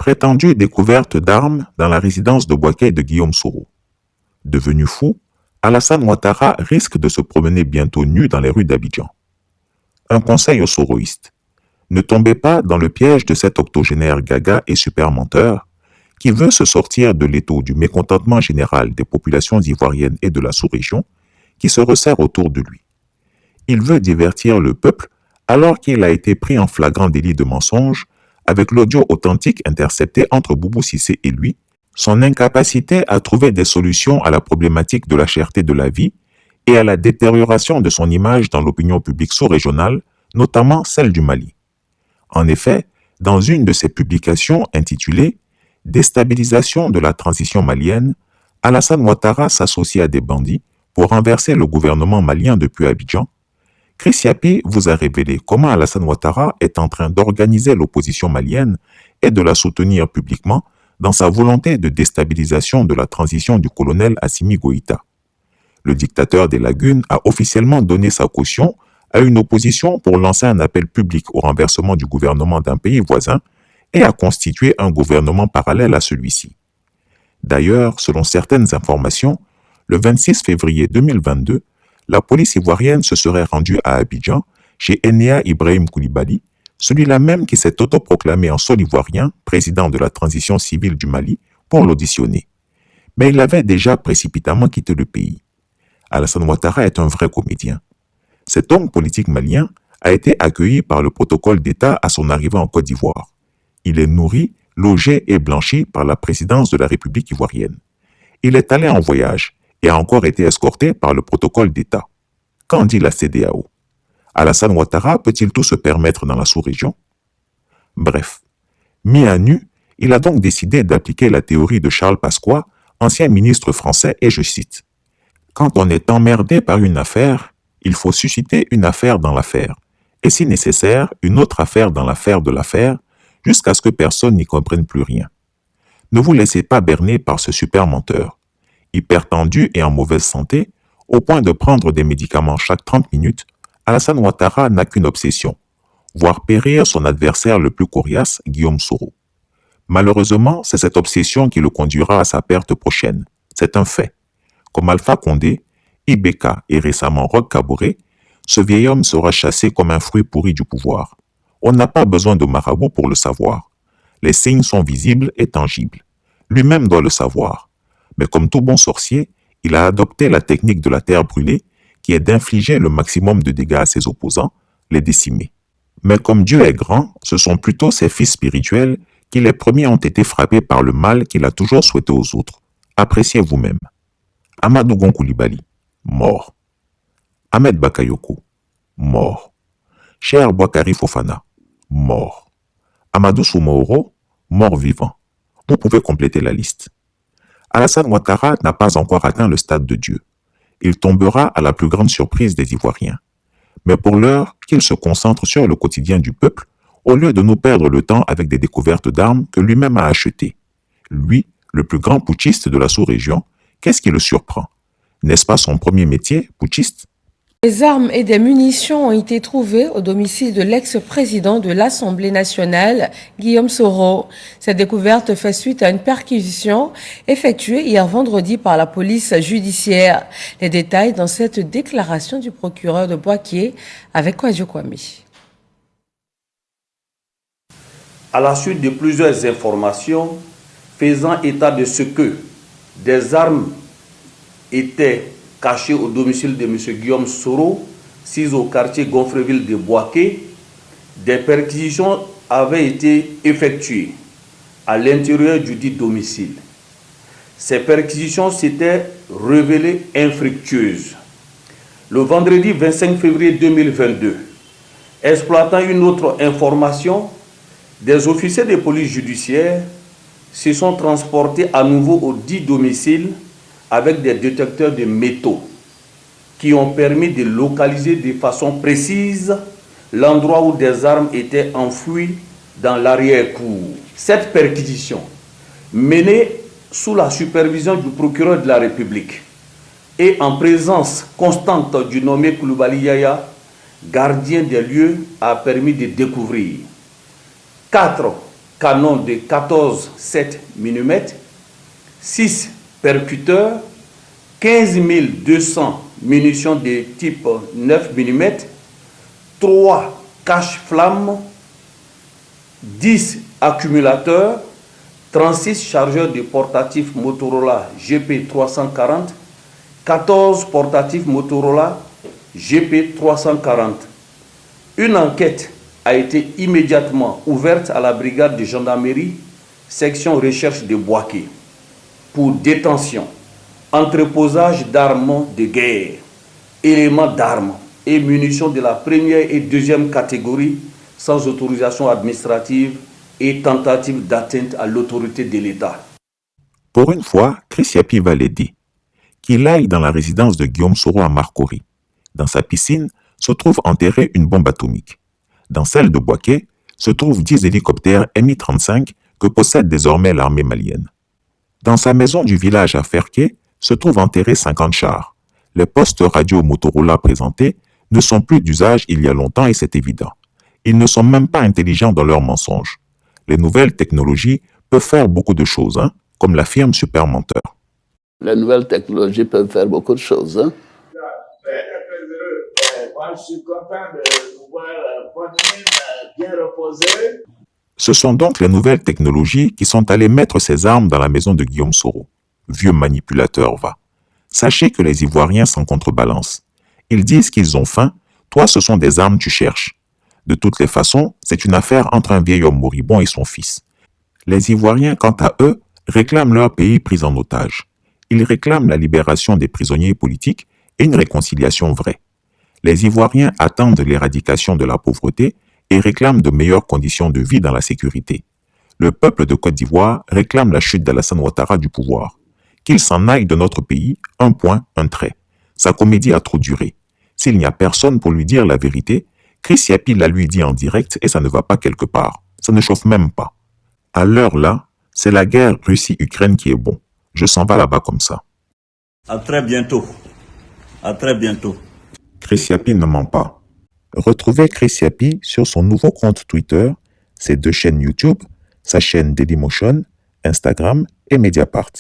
Prétendue découverte d'armes dans la résidence de Bouaké de Guillaume Soro. Devenu fou, Alassane Ouattara risque de se promener bientôt nu dans les rues d'Abidjan. Un conseil aux soroïstes. Ne tombez pas dans le piège de cet octogénaire gaga et super menteur qui veut se sortir de l'étau du mécontentement général des populations ivoiriennes et de la sous-région qui se resserre autour de lui. Il veut divertir le peuple alors qu'il a été pris en flagrant délit de mensonge avec l'audio authentique intercepté entre Boubou Cissé et lui, son incapacité à trouver des solutions à la problématique de la cherté de la vie et à la détérioration de son image dans l'opinion publique sous-régionale, notamment celle du Mali. En effet, dans une de ses publications intitulée « Déstabilisation de la transition malienne », Alassane Ouattara s'associe à des bandits pour renverser le gouvernement malien depuis Abidjan. Chris Yapi vous a révélé comment Alassane Ouattara est en train d'organiser l'opposition malienne et de la soutenir publiquement dans sa volonté de déstabilisation de la transition du colonel Assimi Goïta. Le dictateur des lagunes a officiellement donné sa caution à une opposition pour lancer un appel public au renversement du gouvernement d'un pays voisin et à constituer un gouvernement parallèle à celui-ci. D'ailleurs, selon certaines informations, le 26 février 2022, la police ivoirienne se serait rendue à Abidjan chez Enea Ibrahim Koulibaly, celui-là même qui s'est autoproclamé en sol ivoirien, président de la transition civile du Mali, pour l'auditionner. Mais il avait déjà précipitamment quitté le pays. Alassane Ouattara est un vrai comédien. Cet homme politique malien a été accueilli par le protocole d'État à son arrivée en Côte d'Ivoire. Il est nourri, logé et blanchi par la présidence de la République ivoirienne. Il est allé en voyage et a encore été escorté par le protocole d'État. Qu'en dit la CEDEAO? Alassane Ouattara peut-il tout se permettre dans la sous-région? Bref, mis à nu, il a donc décidé d'appliquer la théorie de Charles Pasqua, ancien ministre français, et je cite « Quand on est emmerdé par une affaire, il faut susciter une affaire dans l'affaire, et si nécessaire, une autre affaire dans l'affaire de l'affaire, jusqu'à ce que personne n'y comprenne plus rien. Ne vous laissez pas berner par ce super menteur. Hypertendu et en mauvaise santé, au point de prendre des médicaments chaque 30 minutes, Alassane Ouattara n'a qu'une obsession, voir périr son adversaire le plus coriace, Guillaume Soro. Malheureusement, c'est cette obsession qui le conduira à sa perte prochaine. C'est un fait. Comme Alpha Condé, Ibeka et récemment Roch Kaboré, ce vieil homme sera chassé comme un fruit pourri du pouvoir. On n'a pas besoin de marabout pour le savoir. Les signes sont visibles et tangibles. Lui-même doit le savoir. Mais comme tout bon sorcier, il a adopté la technique de la terre brûlée, qui est d'infliger le maximum de dégâts à ses opposants, les décimer. Mais comme Dieu est grand, ce sont plutôt ses fils spirituels qui les premiers ont été frappés par le mal qu'il a toujours souhaité aux autres. Appréciez vous-même. Amadou Gon Coulibaly, mort. Ahmed Bakayoko, mort. Cheikh Boakari Fofana, mort. Amadou Soumaoro, mort vivant. Vous pouvez compléter la liste. Alassane Ouattara n'a pas encore atteint le stade de Dieu. Il tombera à la plus grande surprise des Ivoiriens. Mais pour l'heure, qu'il se concentre sur le quotidien du peuple, au lieu de nous perdre le temps avec des découvertes d'armes que lui-même a achetées. Lui, le plus grand putschiste de la sous-région, qu'est-ce qui le surprend? N'est-ce pas son premier métier, putschiste? Des armes et des munitions ont été trouvées au domicile de l'ex-président de l'Assemblée nationale, Guillaume Soro. Cette découverte fait suite à une perquisition effectuée hier vendredi par la police judiciaire. Les détails dans cette déclaration du procureur de Bouaké avec Kwadjo Kwame. À la suite de plusieurs informations faisant état de ce que des armes étaient cachées au domicile de M. Guillaume Soro, situé au quartier Gonfreville de Bouaké, des perquisitions avaient été effectuées à l'intérieur du dit domicile. Ces perquisitions s'étaient révélées infructueuses. Le vendredi 25 février 2022, exploitant une autre information, des officiers de police judiciaire se sont transportés à nouveau au dit domicile avec des détecteurs de métaux qui ont permis de localiser de façon précise l'endroit où des armes étaient enfouies dans l'arrière-cour. Cette perquisition, menée sous la supervision du procureur de la République et en présence constante du nommé Coulibaly Yaya, gardien des lieux, a permis de découvrir 4 canons de 14,7 mm, 6 percuteurs, 15 200 munitions de type 9 mm, 3 cache-flammes, 10 accumulateurs, 36 chargeurs de portatifs Motorola GP340, 14 portatifs Motorola GP340. Une enquête a été immédiatement ouverte à la brigade de gendarmerie, section recherche de Bouaké, pour détention, entreposage d'armes de guerre, éléments d'armes et munitions de la première et deuxième catégorie sans autorisation administrative et tentative d'atteinte à l'autorité de l'État. Pour une fois, Chris Yapi va l'aider. Qu'il aille dans la résidence de Guillaume Soro à Marcory. Dans sa piscine se trouve enterrée une bombe atomique. Dans celle de Bouaké se trouvent 10 hélicoptères Mi-35 que possède désormais l'armée malienne. Dans sa maison du village à Ferké se trouvent enterrés 50 chars. Les postes radio Motorola présentés ne sont plus d'usage il y a longtemps et c'est évident. Ils ne sont même pas intelligents dans leurs mensonges. Les nouvelles technologies peuvent faire beaucoup de choses, comme l'affirme Super Menteur. Les nouvelles technologies peuvent faire beaucoup de choses. Moi, je suis content de vous voir votre mine bien reposée. Ce sont donc les nouvelles technologies qui sont allées mettre ces armes dans la maison de Guillaume Soro. Vieux manipulateur, va. Sachez que les Ivoiriens s'en contrebalancent. Ils disent qu'ils ont faim, toi ce sont des armes tu cherches. De toutes les façons, c'est une affaire entre un vieil homme moribond et son fils. Les Ivoiriens, quant à eux, réclament leur pays pris en otage. Ils réclament la libération des prisonniers politiques et une réconciliation vraie. Les Ivoiriens attendent l'éradication de la pauvreté et réclament de meilleures conditions de vie dans la sécurité. Le peuple de Côte d'Ivoire réclame la chute d'Alassane Ouattara du pouvoir. Qu'il s'en aille de notre pays, un point, un trait. Sa comédie a trop duré. S'il n'y a personne pour lui dire la vérité, Chris Yapi la lui dit en direct et ça ne va pas quelque part. Ça ne chauffe même pas. À l'heure là, c'est la guerre Russie-Ukraine qui est bon. Je s'en vais là-bas comme ça. À très bientôt. À très bientôt. Chris Yapi ne ment pas. Retrouvez Chris Yapi sur son nouveau compte Twitter, ses 2 chaînes YouTube, sa chaîne Dailymotion, Instagram et Mediapart.